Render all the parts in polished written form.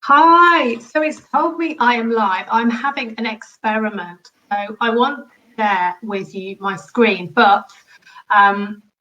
Hi, so it's told me I am live. I'm having an experiment. So I want to share with you my screen, but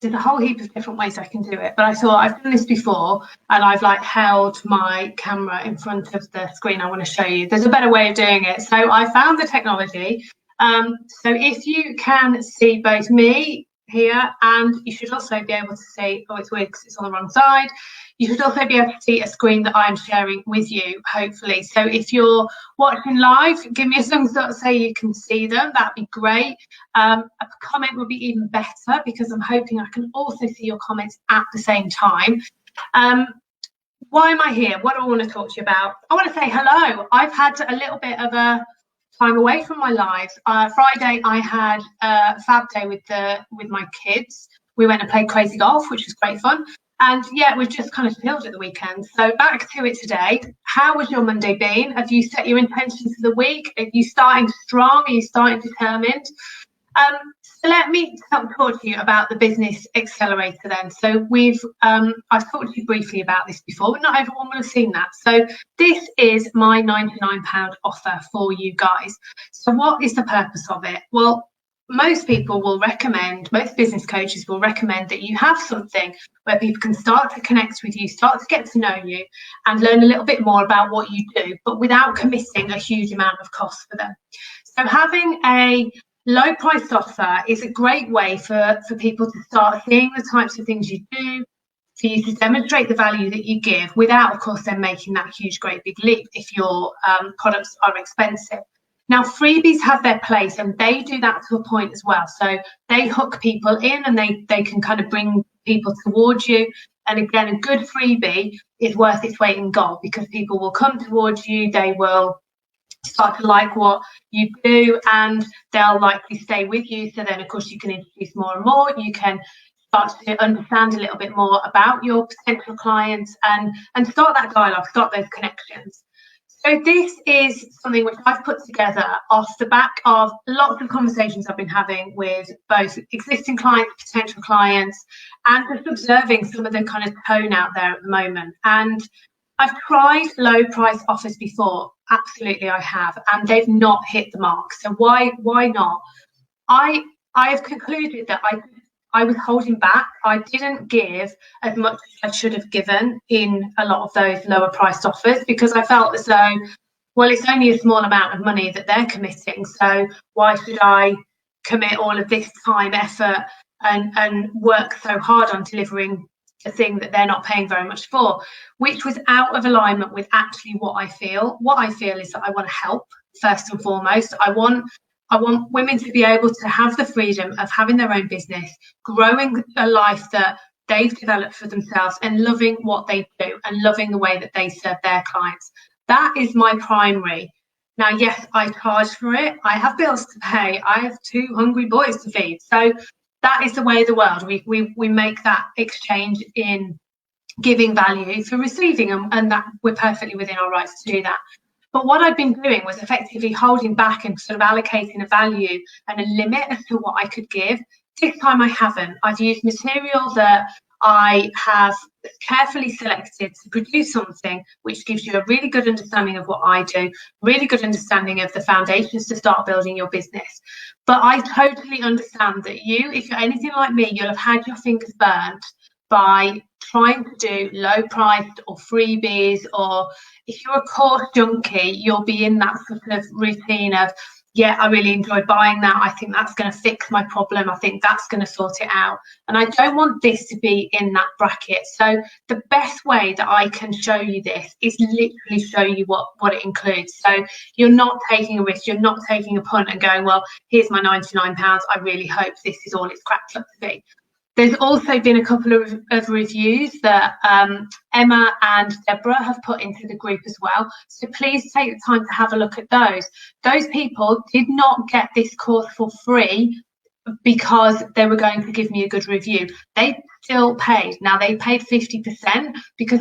there's a whole heap of different ways I can do it. But I thought I've done this before and I've like held my camera in front of the screen I want to show you. There's a better way of doing it. So I found the technology. So if you can see both me here and you should also be able to see, oh, it's weird because it's on the wrong side. You should also be able to see a screen that I'm sharing with you, hopefully. So if you're watching live, give me a thumbs up, say you can see them. That'd be great. A comment would be even better because I'm hoping I can also see your comments at the same time. Why am I here? What do I want to talk to you about? I want to say hello. I've had a little bit of a time away from my lives. Friday, I had a fab day with my kids. We went and played crazy golf, which was great fun. And yeah, we've just kind of chilled at the weekend. So back to it today. How was your Monday been? Have you set your intentions for the week? Are you starting strong? Are you starting determined? So let me talk to you about the Business Accelerator then. So I've talked to you briefly about this before, but not everyone will have seen that. So this is my £99 offer for you guys. So what is the purpose of it? Well, most people will recommend, most business coaches will recommend that you have something where people can start to connect with you, start to get to know you and learn a little bit more about what you do, but without committing a huge amount of cost for them. So having a low priced offer is a great way for people to start seeing the types of things you do, for you to demonstrate the value that you give without, of course, then making that huge, great big leap if your products are expensive. Now, freebies have their place and they do that to a point as well. So they hook people in and they can kind of bring people towards you. And again, a good freebie is worth its weight in gold because people will come towards you, they will start to like what you do and they'll likely stay with you. So then, of course, you can introduce more and more. You can start to understand a little bit more about your potential clients and start that dialogue, start those connections. So this is something which I've put together off the back of lots of conversations I've been having with both existing clients, potential clients, and just observing some of the kind of tone out there at the moment. And I've tried low price offers before. Absolutely, I have, and they've not hit the mark. So why not? I have concluded that I was holding back. I didn't give as much as I should have given in a lot of those lower priced offers because I felt as though, well, it's only a small amount of money that they're committing. So why should I commit all of this time, effort, and work so hard on delivering a thing that they're not paying very much for, which was out of alignment with actually what I feel. What I feel is that I want to help first and foremost. I want women to be able to have the freedom of having their own business, growing a life that they've developed for themselves and loving what they do and loving the way that they serve their clients. That is my primary. Now, yes, I charge for it. I have bills to pay. I have 2 hungry boys to feed. So that is the way of the world. We make that exchange in giving value for receiving, and that we're perfectly within our rights to do that. But what I've been doing was effectively holding back and sort of allocating a value and a limit as to what I could give. This time I haven't. I've used material that I have carefully selected to produce something which gives you a really good understanding of what I do, really good understanding of the foundations to start building your business. But I totally understand that if you're anything like me, you'll have had your fingers burnt by trying to do low priced or freebies, or if you're a course junkie, you'll be in that sort of routine of, yeah, I really enjoyed buying that. I think that's going to fix my problem. I think that's going to sort it out. And I don't want this to be in that bracket. So the best way that I can show you this is literally show you what it includes. So you're not taking a risk. You're not taking a punt and going, well, here's my £99. I really hope this is all it's cracked up to be. There's also been a couple of reviews that Emma and Deborah have put into the group as well. So please take the time to have a look at those. Those people did not get this course for free because they were going to give me a good review. They still paid. Now they paid 50% because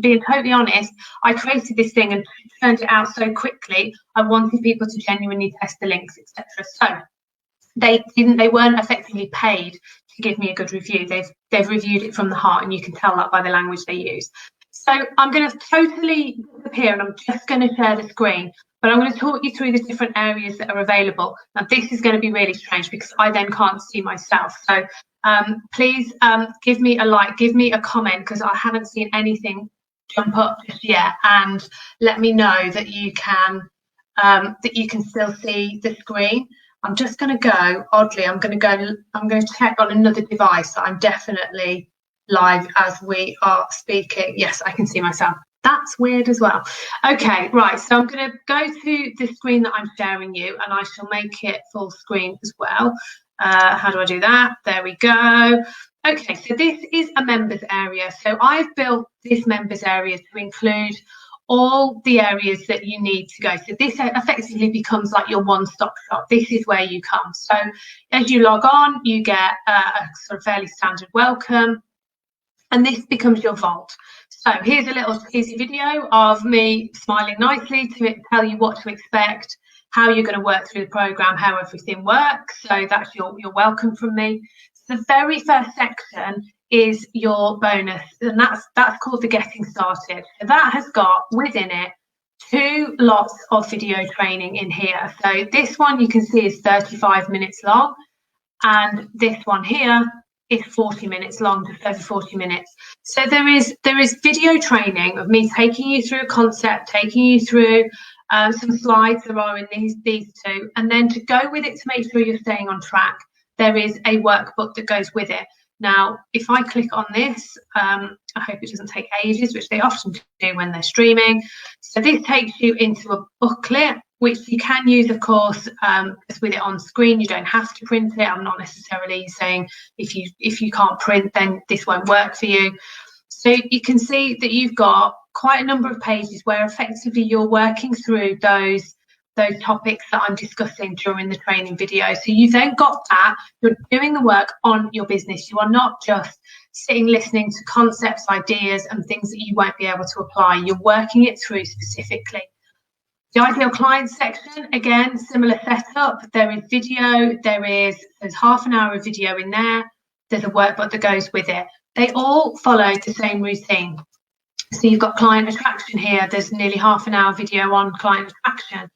being totally honest, I created this thing and turned it out so quickly. I wanted people to genuinely test the links, etc. So they weren't effectively paid to give me a good review. They've reviewed it from the heart, and you can tell that by the language they use. So I'm going to totally disappear and I'm just going to share the screen, but I'm going to talk you through the different areas that are available. Now, this is going to be really strange because I then can't see myself. So please give me a like, give me a comment, because I haven't seen anything jump up just yet, and let me know that you can still see the screen. I'm just going to go, oddly, I'm going to check on another device that I'm definitely live as we are speaking. Yes, I can see myself. That's weird as well. Okay, right, so I'm going to go to the screen that I'm sharing you, and I shall make it full screen as well. How do I do that? There we go. Okay, so this is a members area. So I've built this members area to include all the areas that you need to go. So this effectively becomes like your one-stop shop. This is where you come. So as you log on, you get a sort of fairly standard welcome, and this becomes your vault. So here's a little easy video of me smiling nicely to tell you what to expect, how you're going to work through the program, how everything works. So that's your welcome from me. So the very first section is your bonus, and that's called the Getting Started. So that has got within it 2 lots of video training in here. So this one you can see is 35 minutes long, and this one here is 40 minutes long, just over 40 minutes. So there is video training of me taking you through a concept, taking you through some slides there are in these 2, and then to go with it to make sure you're staying on track, there is a workbook that goes with it. Now, if I click on this, I hope it doesn't take ages, which they often do when they're streaming. So this takes you into a booklet, which you can use, of course, just with it on screen. You don't have to print it. I'm not necessarily saying if you can't print, then this won't work for you. So you can see that you've got quite a number of pages where effectively you're working through those topics that I'm discussing during the training video. So you've then got that, you're doing the work on your business. You are not just sitting listening to concepts, ideas, and things that you won't be able to apply. You're working it through specifically. The ideal client section, again, similar setup. There is video, there's half an hour of video in there. There's a workbook that goes with it. They all follow the same routine. So you've got client attraction here. There's nearly half an hour video on client attraction.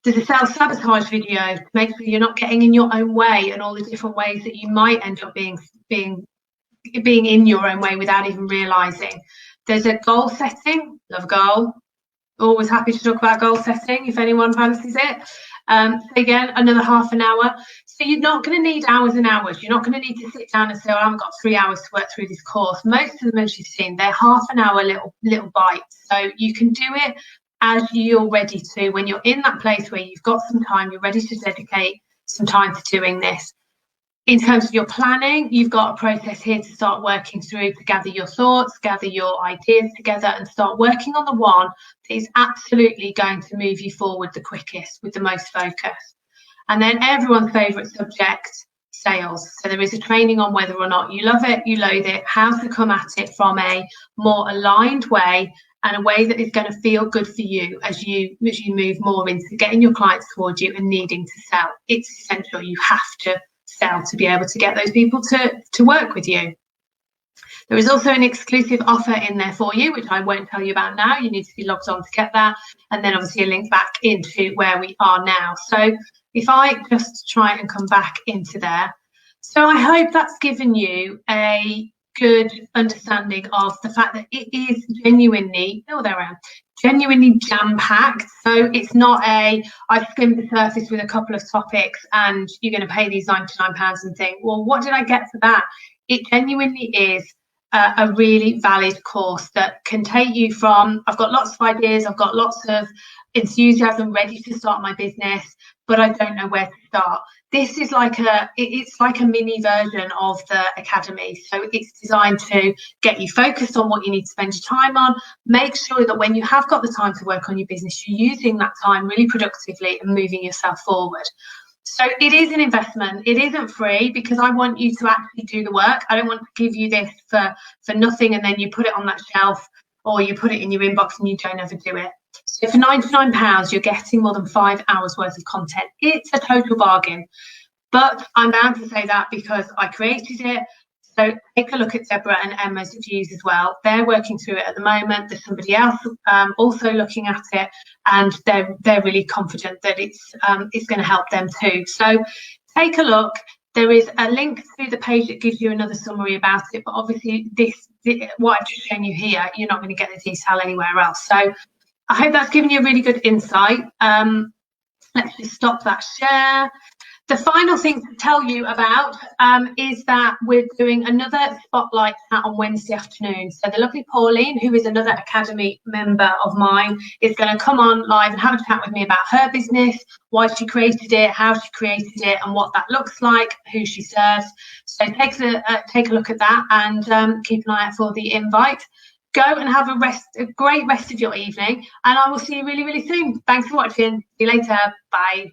There's a self-sabotage video to make sure you're not getting in your own way and all the different ways that you might end up being in your own way without even realizing. There's a goal setting, love goal. Always happy to talk about goal setting if anyone fancies it. So again, another half an hour. So you're not going to need hours and hours. You're not going to need to sit down and say, oh, I've got 3 hours to work through this course. Most of them, as you've seen, they're half an hour little bites. So you can do it as you're ready to. When you're in that place where you've got some time, you're ready to dedicate some time to doing this. In terms of your planning, you've got a process here to start working through, to gather your thoughts, gather your ideas together, and start working on the one that is absolutely going to move you forward the quickest, with the most focus. And then everyone's favourite subject, sales. So there is a training on whether or not you love it, you loathe it, how to come at it from a more aligned way, and a way that is going to feel good for you as you move more into getting your clients towards you and needing to sell. It's essential. You have to sell to be able to get those people to work with you. There is also an exclusive offer in there for you, which I won't tell you about now. You need to be logged on to get that. And then obviously a link back into where we are now. So if I just try and come back into there. So I hope that's given you a good understanding of the fact that it is genuinely jam-packed. So it's not I've skimmed the surface with a couple of topics and you're going to pay these £99 and think, well, what did I get for that? It genuinely is a really valid course that can take you from, I've got lots of ideas, I've got lots of enthusiasm, ready to start my business, but I don't know where to start. This is it's like a mini version of the academy. So it's designed to get you focused on what you need to spend your time on. Make sure that when you have got the time to work on your business, you're using that time really productively and moving yourself forward. So it is an investment. It isn't free, because I want you to actually do the work. I don't want to give you this for nothing and then you put it on that shelf or you put it in your inbox and you don't ever do it. So for £99, you're getting more than 5 hours worth of content. It's a total bargain. But I'm bound to say that because I created it So take a look at Deborah and Emma's views as well. They're working through it at the moment. There's somebody else also looking at it, and they're really confident that it's going to help them too. So take a look. There is a link to the page that gives you another summary about it, but obviously what I've just shown you here, you're not going to get the detail anywhere else. So I hope that's given you a really good insight. Let's just stop that share. The final thing to tell you about is that we're doing another spotlight chat on Wednesday afternoon. So the lovely Pauline, who is another Academy member of mine, is going to come on live and have a chat with me about her business, why she created it, how she created it, and what that looks like, who she serves. So take a look at that, and keep an eye out for the invite. Go and have a great rest of your evening, and I will see you really, really soon. Thanks for watching. See you later. Bye.